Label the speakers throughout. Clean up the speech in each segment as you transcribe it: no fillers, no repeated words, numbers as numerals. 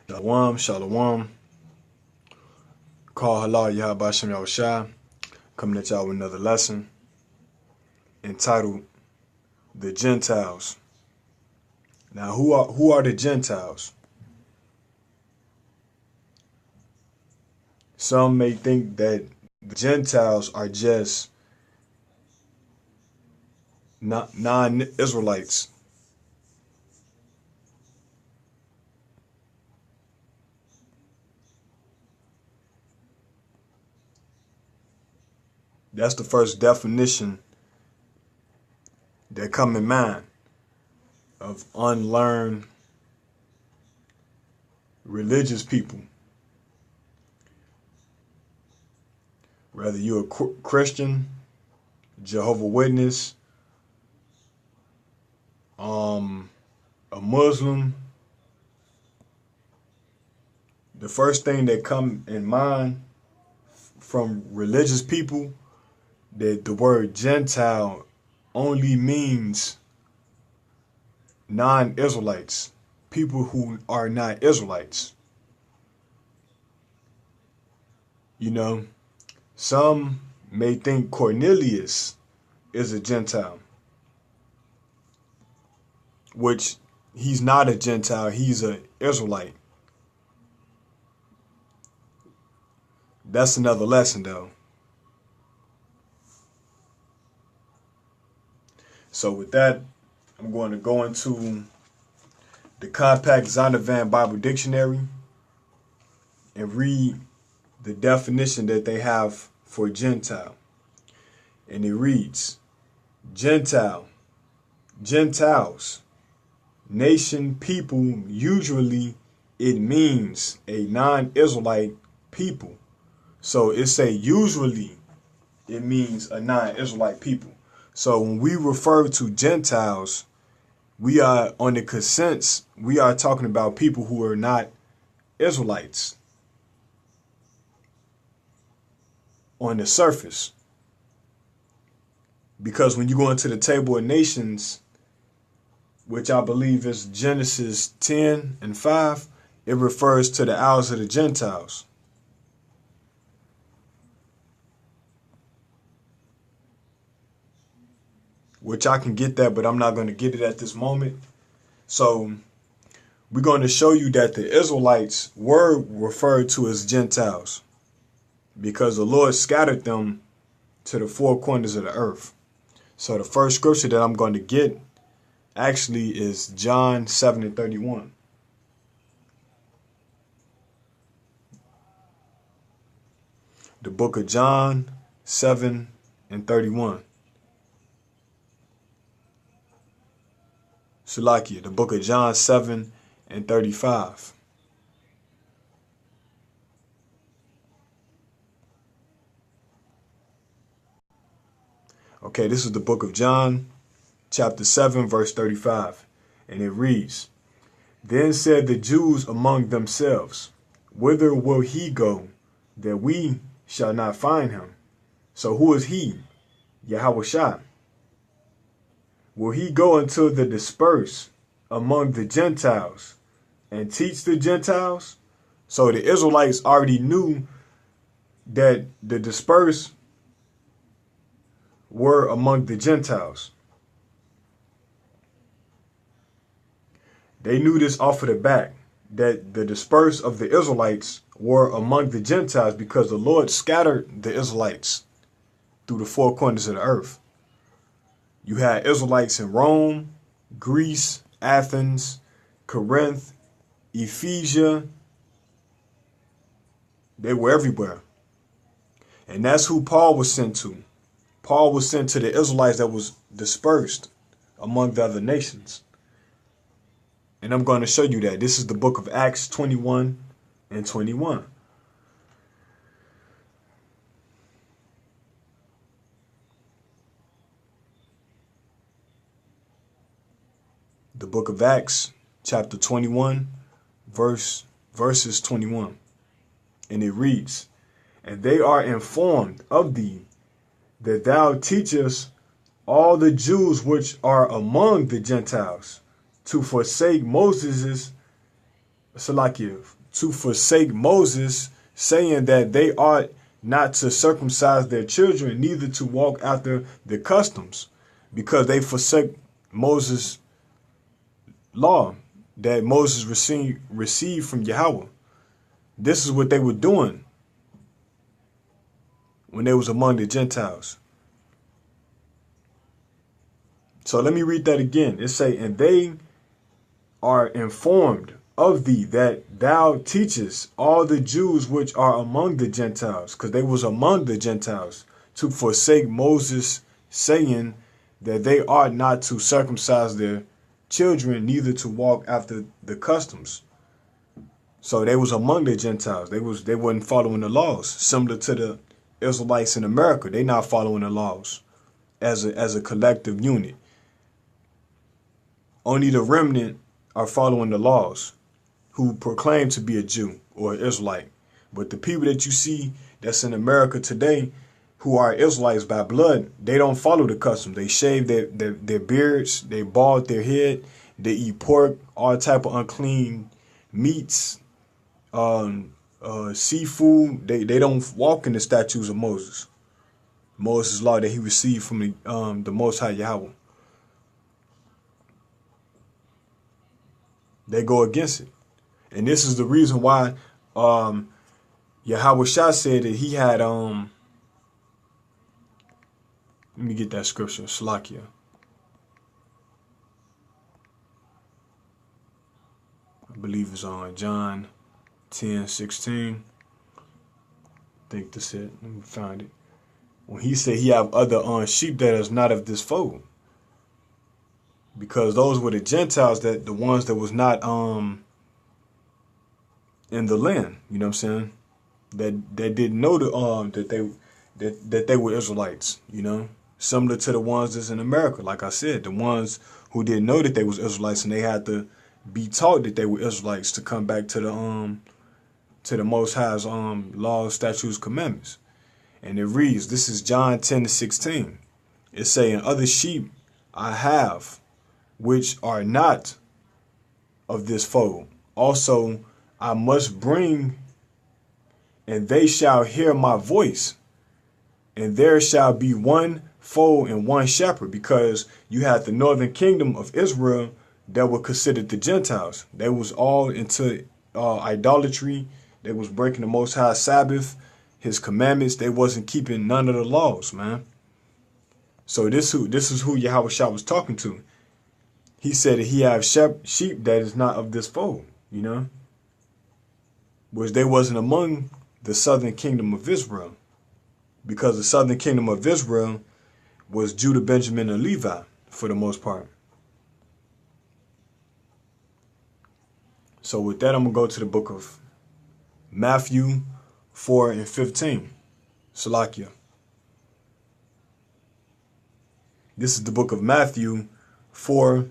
Speaker 1: Shalom, shalom. Call halal Yahweh Shem Yahushua. Coming at y'all with another lesson entitled The Gentiles. Now, who are the Gentiles? Some may think that the Gentiles are just non-Israelites. That's the first definition that come in mind of unlearned religious people. Whether you're a Christian, Jehovah's Witness, a Muslim, the first thing that come in mind from religious people, that the word Gentile only means non-Israelites, people who are not Israelites. You know, some may think Cornelius is a Gentile, which he's not a Gentile, he's an Israelite. That's another lesson though. So with that, I'm going to go into the Compact Zondervan Bible Dictionary and read the definition that they have for Gentile. And it reads, Gentile, Gentiles, nation, people. Usually it means a non-Israelite people. So it say usually it means a non-Israelite people. So when we refer to Gentiles, we are on the consents, we are talking about people who are not Israelites on the surface. Because when you go into the table of nations, which I believe is Genesis 10:5, it refers to the isles of the Gentiles. Which I can get that, but I'm not going to get it at this moment. So we're going to show you that the Israelites were referred to as Gentiles because the Lord scattered them to the four corners of the earth. So the first scripture that I'm going to get actually is John 7:31. The book of John 7:31. Salakia, the book of John 7:35. Okay, this is the book of John, chapter 7, verse 35. And it reads, Then said the Jews among themselves, Whither will he go, that we shall not find him? So who is he? Yahushua. Will he go unto the dispersed among the Gentiles and teach the Gentiles? So the Israelites already knew that the dispersed were among the Gentiles. They knew this off of the back, that the dispersed of the Israelites were among the Gentiles because the Lord scattered the Israelites through the four corners of the earth. You had Israelites in Rome, Greece, Athens, Corinth, Ephesia. They were everywhere. And that's who Paul was sent to. Paul was sent to the Israelites that was dispersed among the other nations. And I'm going to show you that. This is the book of Acts 21:21. The book of Acts, chapter 21, verses 21. And it reads, And they are informed of thee, that thou teachest all the Jews which are among the Gentiles to forsake Moses' to forsake Moses, saying that they ought not to circumcise their children, neither to walk after the customs, because they forsake Moses' law that Moses received from Yahweh. This is what they were doing when they was among the Gentiles. So let me read that again. It say, and they are informed of thee that thou teachest all the Jews which are among the Gentiles, because they was among the Gentiles, to forsake Moses, saying that they ought not to circumcise their children, neither to walk after the customs. So they was among the Gentiles. They wasn't following the laws, similar to the Israelites in America. They not following the laws as a collective unit. Only the remnant are following the laws, who proclaim to be a Jew or an Israelite. But the people that you see that's in America today, who are Israelites by blood, they don't follow the customs. They shave their beards, they bald their head, they eat pork, all type of unclean meats, seafood. They don't walk in the statutes of Moses. Moses' law that he received from the Most High Yahweh. They go against it. And this is the reason why Yahweh Shah said that he had let me get that scripture, Salakia. I believe it's on John 10:16. I think that's it. Let me find it. When he said he have other sheep that is not of this fold. Because those were the Gentiles, that the ones that was not in the land, you know what I'm saying? That didn't know that they were Israelites, you know? Similar to the ones that's in America, like I said, the ones who didn't know that they was Israelites, and they had to be taught that they were Israelites to come back to the Most High's laws, statutes, commandments. And it reads, this is John 10:16. It's saying, other sheep I have, which are not of this fold. Also I must bring, and they shall hear my voice, and there shall be one fold and one shepherd, because you had the northern kingdom of Israel that were considered the Gentiles. They was all into idolatry. They was breaking the Most High Sabbath, his commandments. They wasn't keeping none of the laws, man. So this is who Yahweh Shah was talking to. He said that he have sheep that is not of this fold, you know, which they wasn't among the southern kingdom of Israel, because the southern kingdom of Israel was Judah, Benjamin, and Levi for the most part. So with that, I'm going to go to the book of Matthew 4:15. Salakia. This is the book of Matthew 4,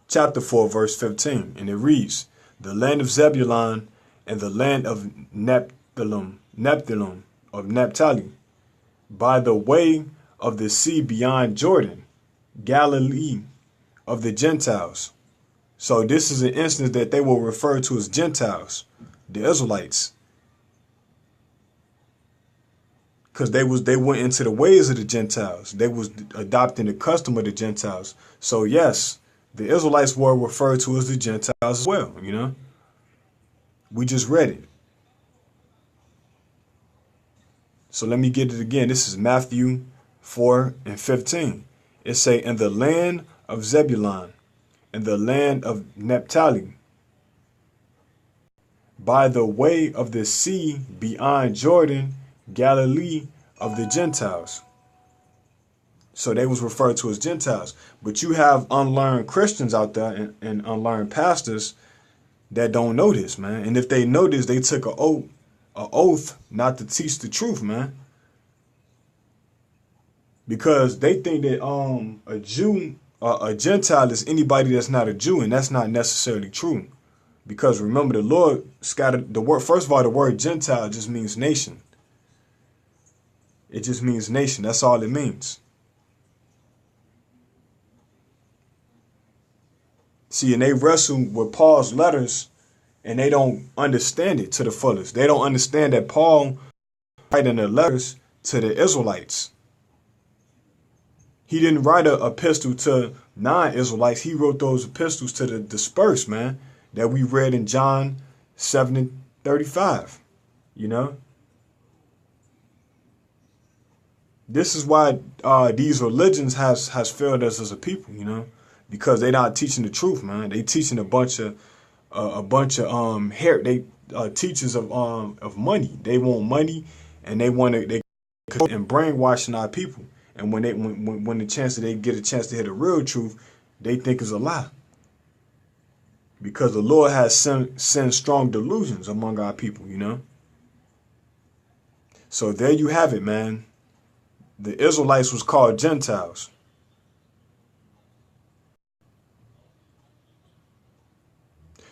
Speaker 1: chapter 4, verse 15. And it reads, the land of Zebulun and the land of Nephthalim of Naphtali, by the way of the sea beyond Jordan, Galilee of the Gentiles. So this is an instance that they will refer to as Gentiles, the Israelites, because they went into the ways of the Gentiles. They was adopting the custom of the Gentiles. So yes, the Israelites were referred to as the Gentiles as well, you know. We just read it. So let me get it again. This is Matthew 4:15. It say, in the land of Zebulun and the land of Naphtali, by the way of the sea beyond Jordan, Galilee of the Gentiles. So they was referred to as Gentiles. But you have unlearned Christians out there and unlearned pastors that don't know this, man. And if they know this, they took an oath not to teach the truth, man. Because they think that a Jew, a Gentile is anybody that's not a Jew, and that's not necessarily true. Because remember, the Lord scattered the word. First of all, the word Gentile just means nation. It just means nation. That's all it means. See, and they wrestle with Paul's letters and they don't understand it to the fullest. They don't understand that Paul writing the letters to the Israelites. He didn't write an epistle to non-Israelites. He wrote those epistles to the dispersed, man, that we read in John 7:35. You know, this is why these religions has failed us as a people. You know, because they're not teaching the truth, man. They teaching a bunch of teachers of money. They want money, and they and brainwashing our people. And when they get a chance to hear the real truth, they think it's a lie. Because the Lord has sent strong delusions among our people, you know. So there you have it, man. The Israelites was called Gentiles.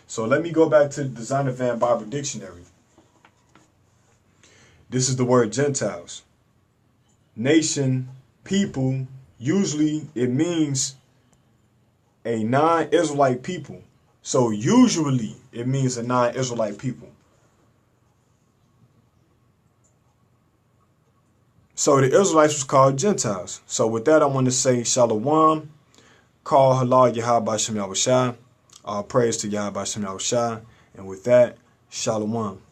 Speaker 1: So let me go back to the Zondervan Bible Dictionary. This is the word Gentiles. Nation, people, usually it means a non-Israelite people. So usually it means a non-Israelite people. So the Israelites was called Gentiles. So with that, I want to say Shalom, call halal Yahweh Shem Yahushua. All praise to Yahweh Shem Yahushua. And with that, Shalom.